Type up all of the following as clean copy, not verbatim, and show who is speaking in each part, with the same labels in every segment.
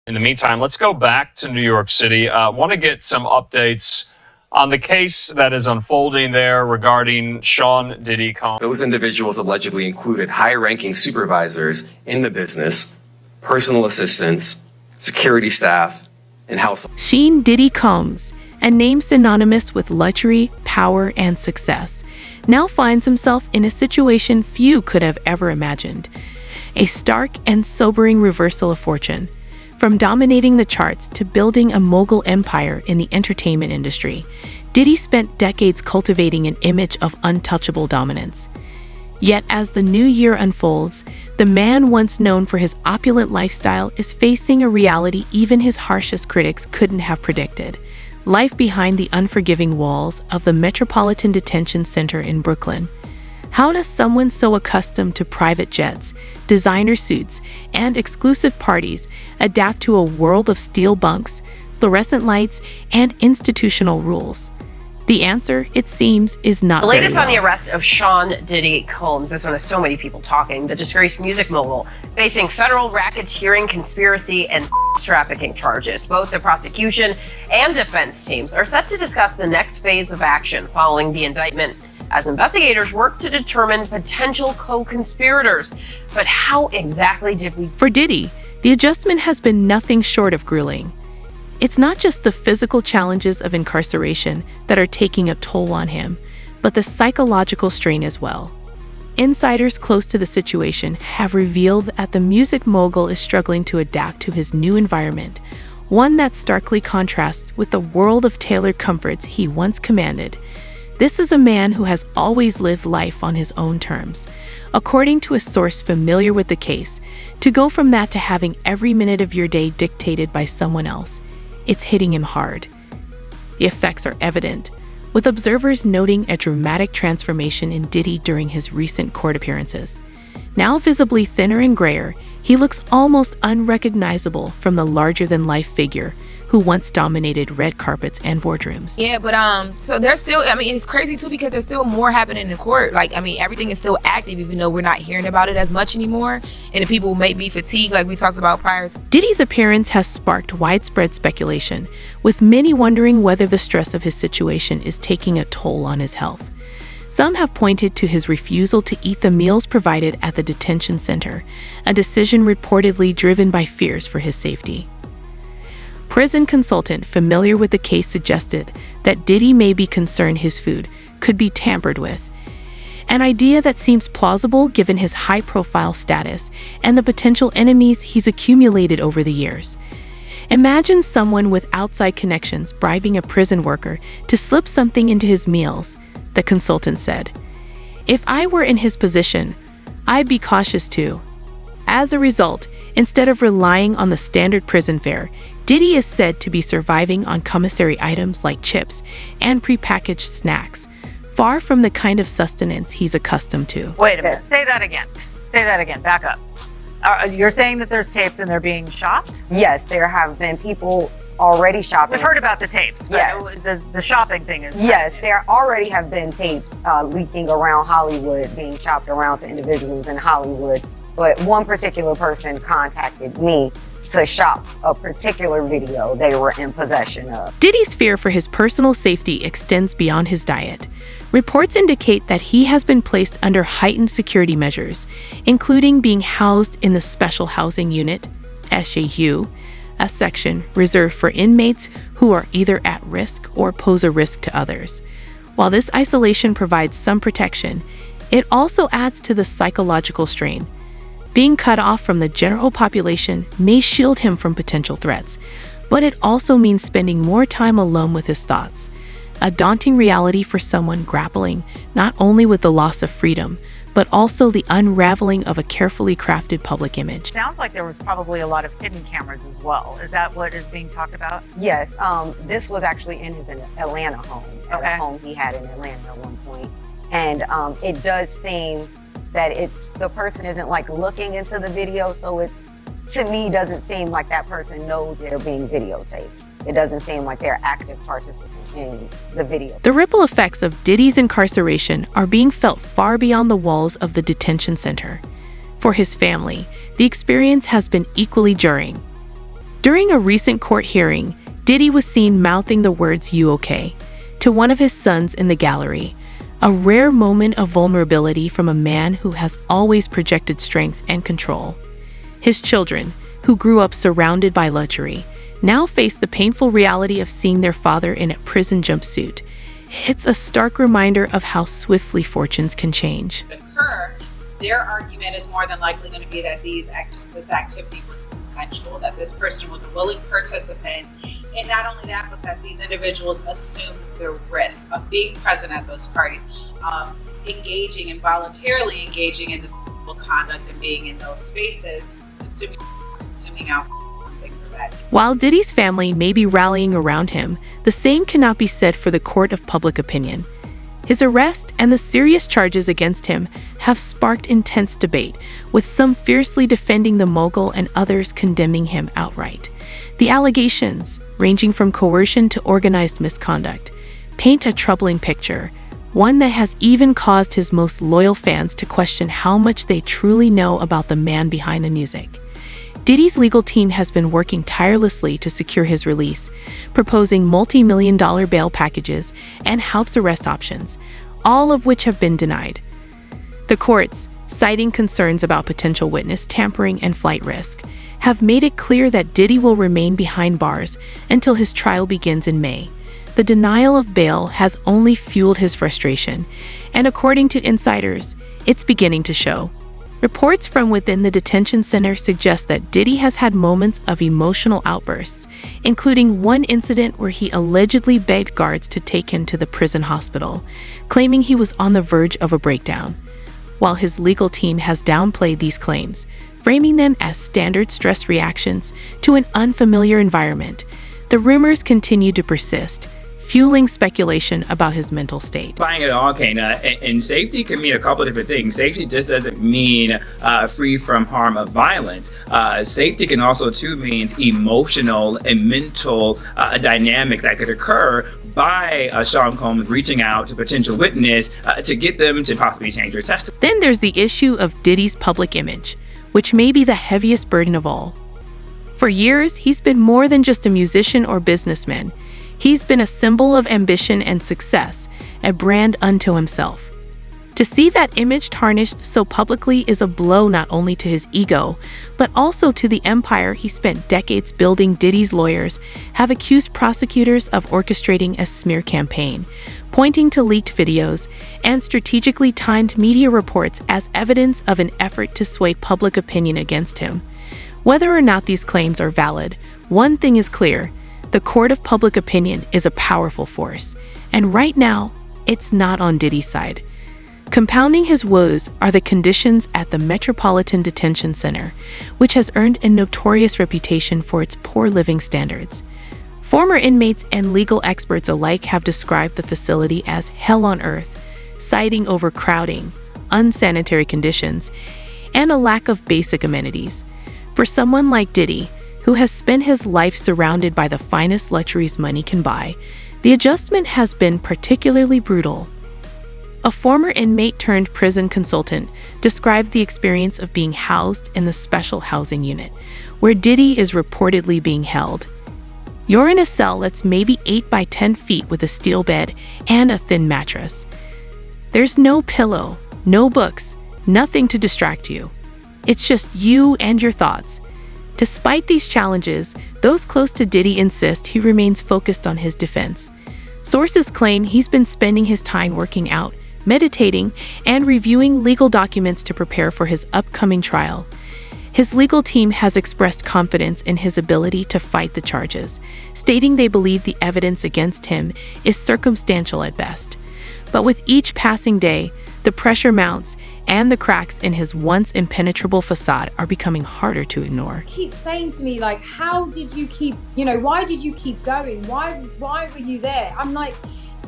Speaker 1: In the meantime, let's go back to New York City. I want to get some updates on the case that is unfolding there regarding Sean Diddy Combs.
Speaker 2: Those individuals allegedly included high-ranking supervisors in the business, personal assistants, security staff, and household.
Speaker 3: Sean Diddy Combs, a name synonymous with luxury, power, and success, now finds himself in a situation few could have ever imagined. A stark and sobering reversal of fortune. From dominating the charts to building a mogul empire in the entertainment industry, Diddy spent decades cultivating an image of untouchable dominance. Yet as the new year unfolds, the man once known for his opulent lifestyle is facing a reality even his harshest critics couldn't have predicted. Life behind the unforgiving walls of the Metropolitan Detention Center in Brooklyn. How does someone so accustomed to private jets, designer suits, and exclusive parties adapt to a world of steel bunks, fluorescent lights, and institutional rules? The answer, it seems, is not
Speaker 4: the latest
Speaker 3: very well.
Speaker 4: On the arrest of Sean Diddy Combs. This one has so many people talking. The disgraced music mogul facing federal racketeering, conspiracy, and trafficking charges. Both the prosecution and defense teams are set to discuss the next phase of action following the indictment, as investigators work to determine potential co-conspirators. But how exactly did we...
Speaker 3: For Diddy, the adjustment has been nothing short of grueling. It's not just the physical challenges of incarceration that are taking a toll on him, but the psychological strain as well. Insiders close to the situation have revealed that the music mogul is struggling to adapt to his new environment, one that starkly contrasts with the world of tailored comforts he once commanded. This is a man who has always lived life on his own terms. According to a source familiar with the case, to go from that to having every minute of your day dictated by someone else, it's hitting him hard. The effects are evident, with observers noting a dramatic transformation in Diddy during his recent court appearances. Now visibly thinner and grayer, he looks almost unrecognizable from the larger-than-life figure who once dominated red carpets and boardrooms.
Speaker 5: Yeah, but so there's still, I mean, it's crazy too because there's still more happening in court. Like, I mean, everything is still active even though we're not hearing about it as much anymore. And the people may be fatigued like we talked about prior.
Speaker 3: Diddy's appearance has sparked widespread speculation, with many wondering whether the stress of his situation is taking a toll on his health. Some have pointed to his refusal to eat the meals provided at the detention center, a decision reportedly driven by fears for his safety. Prison consultant familiar with the case suggested that Diddy may be concerned his food could be tampered with, an idea that seems plausible given his high-profile status and the potential enemies he's accumulated over the years. Imagine someone with outside connections bribing a prison worker to slip something into his meals, the consultant said. If I were in his position, I'd be cautious too. As a result, instead of relying on the standard prison fare, Diddy is said to be surviving on commissary items like chips and prepackaged snacks, far from the kind of sustenance he's accustomed to.
Speaker 6: Wait a minute, say that again. Say that again, back up. You're saying that there's tapes and they're being shopped?
Speaker 7: Yes, there have been people already shopping.
Speaker 6: We've heard about the tapes, but
Speaker 7: yes.
Speaker 6: The shopping thing is...
Speaker 7: Yes, there already have been tapes leaking around Hollywood, being shopped around to individuals in Hollywood. But one particular person contacted me to shop a particular video they were in possession of.
Speaker 3: Diddy's fear for his personal safety extends beyond his diet. Reports indicate that he has been placed under heightened security measures, including being housed in the Special Housing Unit, SHU, a section reserved for inmates who are either at risk or pose a risk to others. While this isolation provides some protection, it also adds to the psychological strain. Being cut off from the general population may shield him from potential threats, but it also means spending more time alone with his thoughts. A daunting reality for someone grappling not only with the loss of freedom, but also the unraveling of a carefully crafted public image.
Speaker 6: Sounds like there was probably a lot of hidden cameras as well. Is that what is being talked about?
Speaker 7: Yes, this was actually in his Atlanta home, at a home he had in Atlanta at one point. And it does seem that the person isn't like looking into the video, so it's, to me, doesn't seem like that person knows they're being videotaped. It doesn't seem like they're active participants in the video.
Speaker 3: The ripple effects of Diddy's incarceration are being felt far beyond the walls of the detention center. For his family, the experience has been equally jarring. During a recent court hearing, Diddy was seen mouthing the words "You okay?" to one of his sons in the gallery, a rare moment of vulnerability from a man who has always projected strength and control. His children, who grew up surrounded by luxury, now face the painful reality of seeing their father in a prison jumpsuit. It's a stark reminder of how swiftly fortunes can change.
Speaker 8: Occur, their argument is more than likely going to be that this activity was consensual, that this person was a willing participant, and not only that, but that these individuals assumed the risk of being present at those parties, engaging and voluntarily engaging in this conduct and being in those spaces, consuming alcohol and things of that.
Speaker 3: While Diddy's family may be rallying around him, the same cannot be said for the court of public opinion. His arrest and the serious charges against him have sparked intense debate, with some fiercely defending the mogul and others condemning him outright. The allegations, ranging from coercion to organized misconduct, paint a troubling picture, one that has even caused his most loyal fans to question how much they truly know about the man behind the music. Diddy's legal team has been working tirelessly to secure his release, proposing multi-million-dollar bail packages and house arrest options, all of which have been denied. The courts, citing concerns about potential witness tampering and flight risk, have made it clear that Diddy will remain behind bars until his trial begins in May. The denial of bail has only fueled his frustration, and according to insiders, it's beginning to show. Reports from within the detention center suggest that Diddy has had moments of emotional outbursts, including one incident where he allegedly begged guards to take him to the prison hospital, claiming he was on the verge of a breakdown. While his legal team has downplayed these claims, framing them as standard stress reactions to an unfamiliar environment, the rumors continue to persist, fueling speculation about his mental state.
Speaker 9: Buying it all, Kana, and safety can mean a couple different things. Safety just doesn't mean free from harm of violence. Safety can also too mean emotional and mental dynamics that could occur by Sean Combs reaching out to potential witness to get them to possibly change their testimony.
Speaker 3: Then there's the issue of Diddy's public image, which may be the heaviest burden of all. For years, he's been more than just a musician or businessman. He's been a symbol of ambition and success, a brand unto himself. To see that image tarnished so publicly is a blow not only to his ego, but also to the empire he spent decades building. Diddy's lawyers have accused prosecutors of orchestrating a smear campaign, pointing to leaked videos and strategically timed media reports as evidence of an effort to sway public opinion against him. Whether or not these claims are valid, one thing is clear: the court of public opinion is a powerful force, and right now, it's not on Diddy's side. Compounding his woes are the conditions at the Metropolitan Detention Center, which has earned a notorious reputation for its poor living standards. Former inmates and legal experts alike have described the facility as hell on earth, citing overcrowding, unsanitary conditions, and a lack of basic amenities. For someone like Diddy, who has spent his life surrounded by the finest luxuries money can buy, the adjustment has been particularly brutal. A former inmate turned prison consultant described the experience of being housed in the special housing unit, where Diddy is reportedly being held. You're in a cell that's maybe 8 by 10 feet with a steel bed and a thin mattress. There's no pillow, no books, nothing to distract you. It's just you and your thoughts. Despite these challenges, those close to Diddy insist he remains focused on his defense. Sources claim he's been spending his time working out, meditating, and reviewing legal documents to prepare for his upcoming trial. His legal team has expressed confidence in his ability to fight the charges, stating they believe the evidence against him is circumstantial at best. But with each passing day, the pressure mounts, and the cracks in his once impenetrable facade are becoming harder to ignore.
Speaker 10: Keep saying to me, like, how did you keep, why did you keep going? Why were you there? I'm like,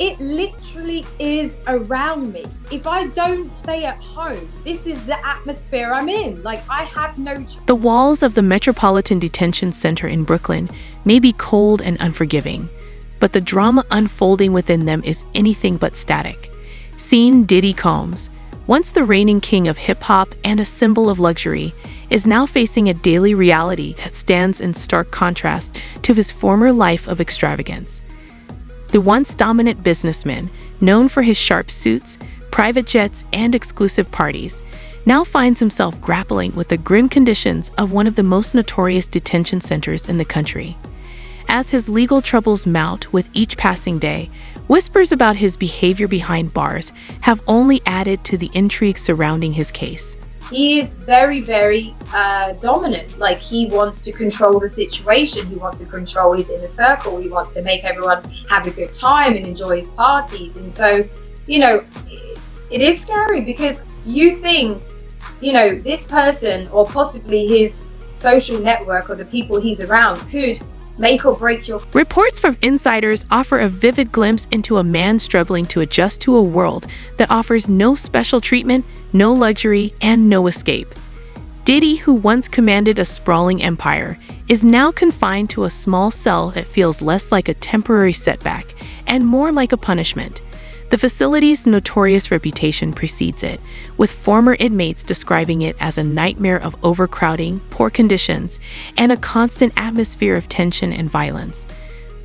Speaker 10: it literally is around me. If I don't stay at home, this is the atmosphere I'm in. Like, I have no choice.
Speaker 3: The walls of the Metropolitan Detention Center in Brooklyn may be cold and unforgiving, but the drama unfolding within them is anything but static. Seeing Diddy Combs, once the reigning king of hip-hop and a symbol of luxury, is now facing a daily reality that stands in stark contrast to his former life of extravagance. The once dominant businessman, known for his sharp suits, private jets, and exclusive parties, now finds himself grappling with the grim conditions of one of the most notorious detention centers in the country. As his legal troubles mount with each passing day, whispers about his behavior behind bars have only added to the intrigue surrounding his case.
Speaker 10: He is very, very dominant. Like, he wants to control the situation. He wants to control his inner circle. He wants to make everyone have a good time and enjoy his parties. And so, you know, it is scary because you think, you know, this person or possibly his social network or the people he's around could make or break your...
Speaker 3: Reports from insiders offer a vivid glimpse into a man struggling to adjust to a world that offers no special treatment, no luxury, and no escape. Diddy, who once commanded a sprawling empire, is now confined to a small cell that feels less like a temporary setback and more like a punishment. The facility's notorious reputation precedes it, with former inmates describing it as a nightmare of overcrowding, poor conditions, and a constant atmosphere of tension and violence.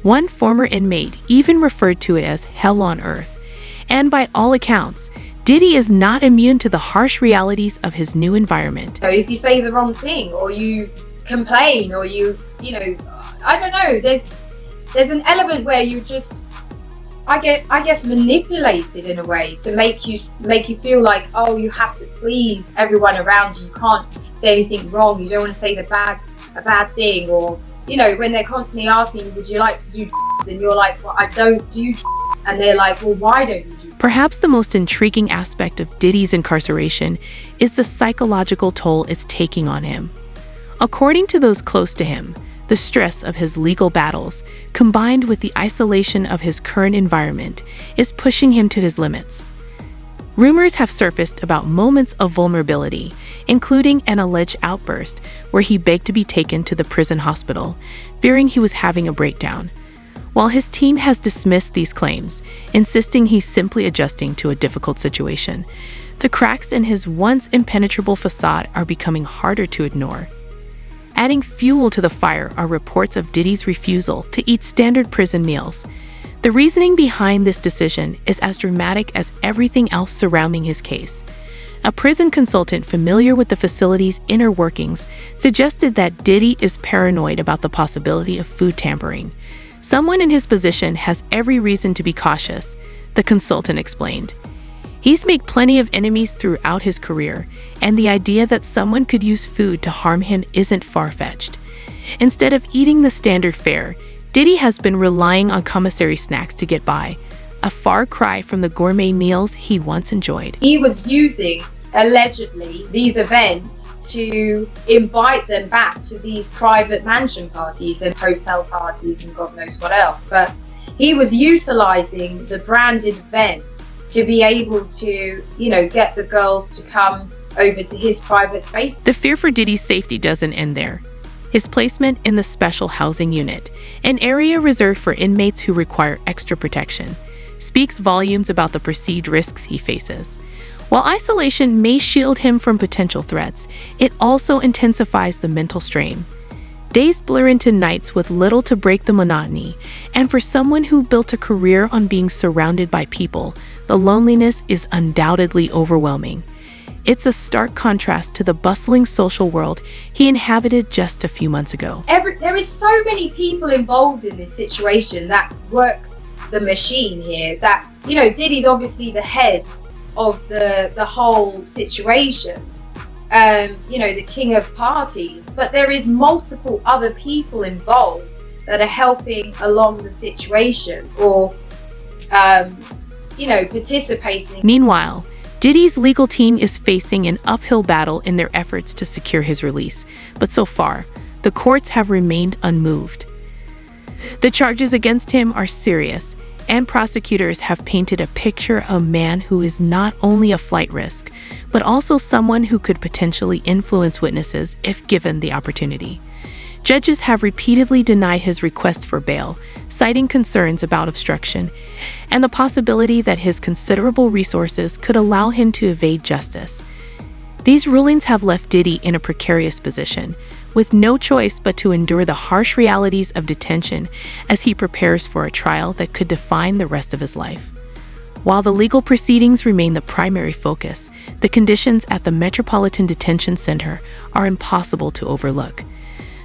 Speaker 3: One former inmate even referred to it as hell on earth. And by all accounts, Diddy is not immune to the harsh realities of his new environment.
Speaker 10: If you say the wrong thing or you complain or you know, I don't know, there's an element where you just... I guess manipulated in a way to make you feel like, oh, you have to please everyone around you. You can't say anything wrong. You don't want to say a bad thing, or, you know, when they're constantly asking you, would you like to do drugs? And you're like, well, I don't do drugs. And they're like, well, why don't you do drugs?
Speaker 3: Perhaps the most intriguing aspect of Diddy's incarceration is the psychological toll it's taking on him. According to those close to him, the stress of his legal battles, combined with the isolation of his current environment, is pushing him to his limits. Rumors have surfaced about moments of vulnerability, including an alleged outburst where he begged to be taken to the prison hospital, fearing he was having a breakdown. While his team has dismissed these claims, insisting he's simply adjusting to a difficult situation, the cracks in his once impenetrable facade are becoming harder to ignore. Adding fuel to the fire are reports of Diddy's refusal to eat standard prison meals. The reasoning behind this decision is as dramatic as everything else surrounding his case. A prison consultant familiar with the facility's inner workings suggested that Diddy is paranoid about the possibility of food tampering. Someone in his position has every reason to be cautious, the consultant explained. He's made plenty of enemies throughout his career, and the idea that someone could use food to harm him isn't far-fetched. Instead of eating the standard fare, Diddy has been relying on commissary snacks to get by, a far cry from the gourmet meals he once enjoyed.
Speaker 10: He was using, allegedly, these events to invite them back to these private mansion parties and hotel parties and God knows what else. But he was utilizing the branded events to be able to, you know, get the girls to come over to his private space.
Speaker 3: The fear for Diddy's safety doesn't end there. His placement in the special housing unit, an area reserved for inmates who require extra protection, speaks volumes about the perceived risks he faces. While isolation may shield him from potential threats, it also intensifies the mental strain. Days blur into nights with little to break the monotony, and for someone who built a career on being surrounded by people, the loneliness is undoubtedly overwhelming. It's a stark contrast to the bustling social world he inhabited just a few months ago.
Speaker 10: There is so many people involved in this situation that works the machine here. That, you know, Diddy's obviously the head of the whole situation. You know, the king of parties, but there is multiple other people involved that are helping along the situation or, you know, participating.
Speaker 3: Meanwhile, Diddy's legal team is facing an uphill battle in their efforts to secure his release, but so far, the courts have remained unmoved. The charges against him are serious, and prosecutors have painted a picture of a man who is not only a flight risk, but also someone who could potentially influence witnesses if given the opportunity. Judges have repeatedly denied his request for bail, citing concerns about obstruction and the possibility that his considerable resources could allow him to evade justice. These rulings have left Diddy in a precarious position, with no choice but to endure the harsh realities of detention as he prepares for a trial that could define the rest of his life. While the legal proceedings remain the primary focus, the conditions at the Metropolitan Detention Center are impossible to overlook.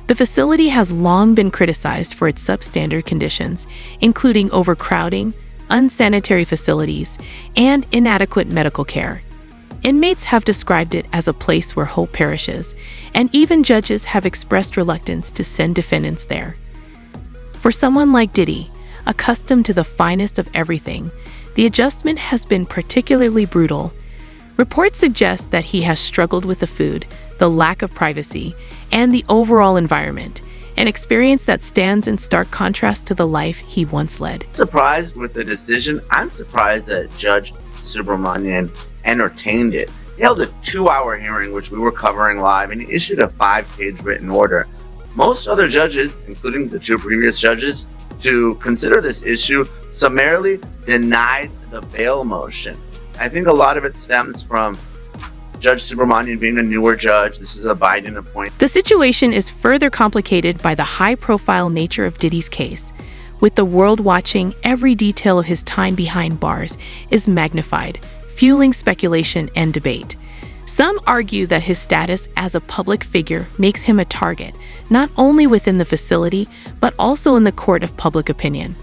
Speaker 3: The facility has long been criticized for its substandard conditions, including overcrowding, unsanitary facilities, and inadequate medical care. Inmates have described it as a place where hope perishes, and even judges have expressed reluctance to send defendants there. For someone like Diddy, accustomed to the finest of everything, the adjustment has been particularly brutal. Reports suggest that he has struggled with the food, the lack of privacy, and the overall environment, an experience that stands in stark contrast to the life he once led.
Speaker 11: Surprised with the decision? I'm surprised that Judge Subramanian entertained it. He held a 2-hour hearing, which we were covering live, and he issued a 5-page written order. Most other judges, including the 2 previous judges, to consider this issue, summarily denied the bail motion. I think a lot of it stems from Judge Subramanian being a newer judge. This is a Biden appointment.
Speaker 3: The situation is further complicated by the high-profile nature of Diddy's case. With the world watching, every detail of his time behind bars is magnified, fueling speculation and debate. Some argue that his status as a public figure makes him a target, not only within the facility, but also in the court of public opinion.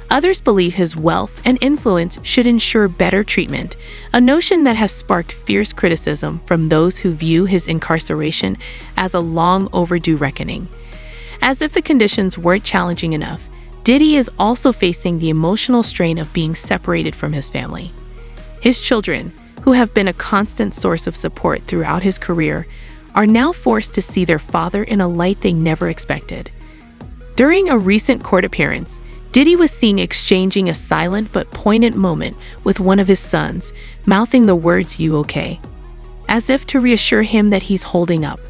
Speaker 3: Others believe his wealth and influence should ensure better treatment, a notion that has sparked fierce criticism from those who view his incarceration as a long overdue reckoning. As if the conditions weren't challenging enough, Diddy is also facing the emotional strain of being separated from his family. His children, who have been a constant source of support throughout his career, are now forced to see their father in a light they never expected. During a recent court appearance, Diddy was seen exchanging a silent but poignant moment with one of his sons, mouthing the words, "You okay?" as if to reassure him that he's holding up.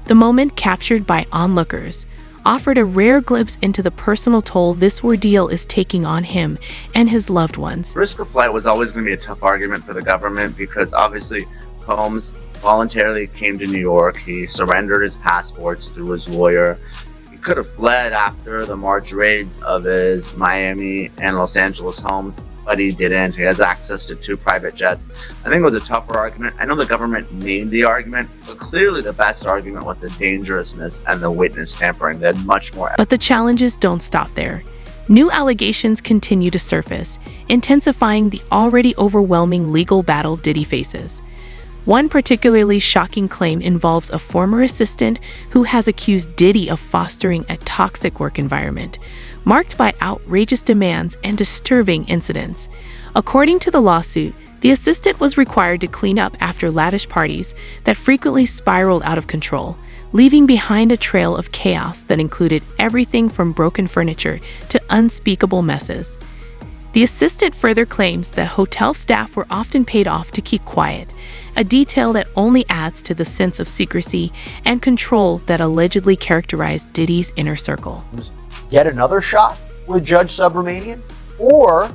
Speaker 3: The moment, captured by onlookers, offered a rare glimpse into the personal toll this ordeal is taking on him and his loved ones.
Speaker 11: Risk of flight was always going to be a tough argument for the government because obviously Combs voluntarily came to New York. He surrendered his passports through his lawyer. He could have fled after the March raids of his Miami and Los Angeles homes, but he didn't. He has access to 2 private jets. I think it was a tougher argument. I know the government made the argument, but clearly the best argument was the dangerousness and the witness tampering. They had much more.
Speaker 3: But the challenges don't stop there. New allegations continue to surface, intensifying the already overwhelming legal battle Diddy faces. One particularly shocking claim involves a former assistant who has accused Diddy of fostering a toxic work environment, marked by outrageous demands and disturbing incidents. According to the lawsuit, the assistant was required to clean up after lavish parties that frequently spiraled out of control, leaving behind a trail of chaos that included everything from broken furniture to unspeakable messes. The assistant further claims that hotel staff were often paid off to keep quiet, a detail that only adds to the sense of secrecy and control that allegedly characterized Diddy's inner circle.
Speaker 12: Get another shot with Judge Subramanian? Or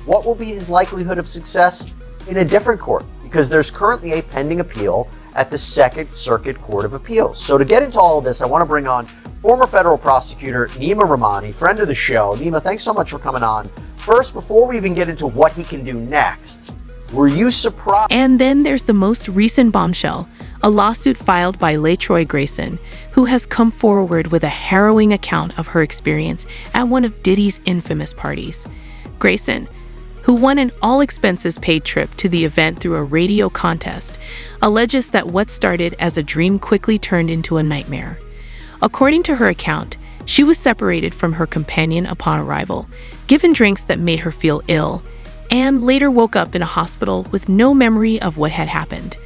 Speaker 12: what will be his likelihood of success in a different court? Because there's currently a pending appeal at the Second Circuit Court of Appeals. So to get into all of this, I want to bring on former federal prosecutor Nima Rahmani, friend of the show. Nima, thanks so much for coming on. First, before we even get into what he can do next, were you surprised?
Speaker 3: And then there's the most recent bombshell, a lawsuit filed by LaTroy Grayson, who has come forward with a harrowing account of her experience at one of Diddy's infamous parties. Grayson, who won an all-expenses-paid trip to the event through a radio contest, alleges that what started as a dream quickly turned into a nightmare. According to her account, she was separated from her companion upon arrival, given drinks that made her feel ill, and later woke up in a hospital with no memory of what had happened.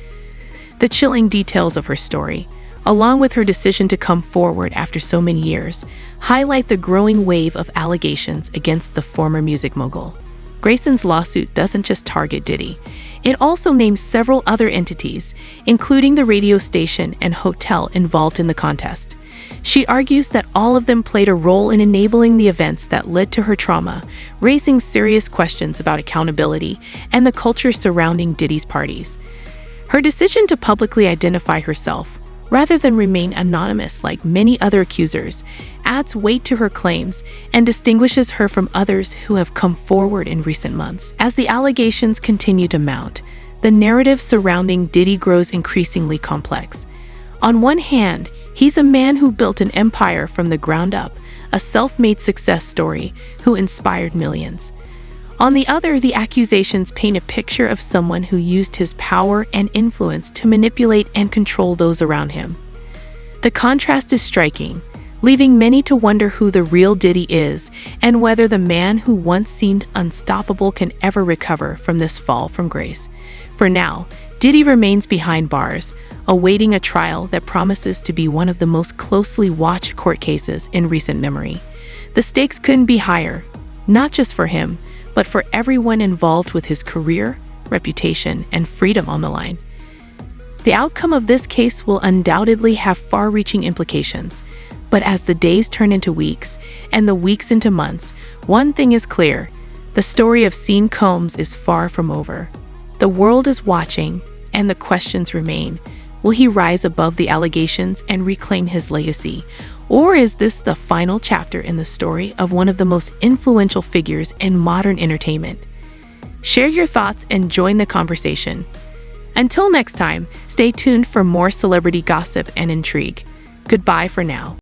Speaker 3: The chilling details of her story, along with her decision to come forward after so many years, highlight the growing wave of allegations against the former music mogul. Grayson's lawsuit doesn't just target Diddy. It also names several other entities, including the radio station and hotel involved in the contest. She argues that all of them played a role in enabling the events that led to her trauma, raising serious questions about accountability and the culture surrounding Diddy's parties. Her decision to publicly identify herself, rather than remain anonymous like many other accusers, adds weight to her claims and distinguishes her from others who have come forward in recent months. As the allegations continue to mount, the narrative surrounding Diddy grows increasingly complex. On one hand, he's a man who built an empire from the ground up, a self-made success story who inspired millions. On the other, the accusations paint a picture of someone who used his power and influence to manipulate and control those around him. The contrast is striking, leaving many to wonder who the real Diddy is and whether the man who once seemed unstoppable can ever recover from this fall from grace. For now, Diddy remains behind bars, awaiting a trial that promises to be one of the most closely watched court cases in recent memory. The stakes couldn't be higher, not just for him, but for everyone involved with his career, reputation, and freedom on the line. The outcome of this case will undoubtedly have far-reaching implications, but as the days turn into weeks and the weeks into months, one thing is clear: the story of Sean Combs is far from over. The world is watching, and the questions remain. Will he rise above the allegations and reclaim his legacy? Or is this the final chapter in the story of one of the most influential figures in modern entertainment? Share your thoughts and join the conversation. Until next time, stay tuned for more celebrity gossip and intrigue. Goodbye for now.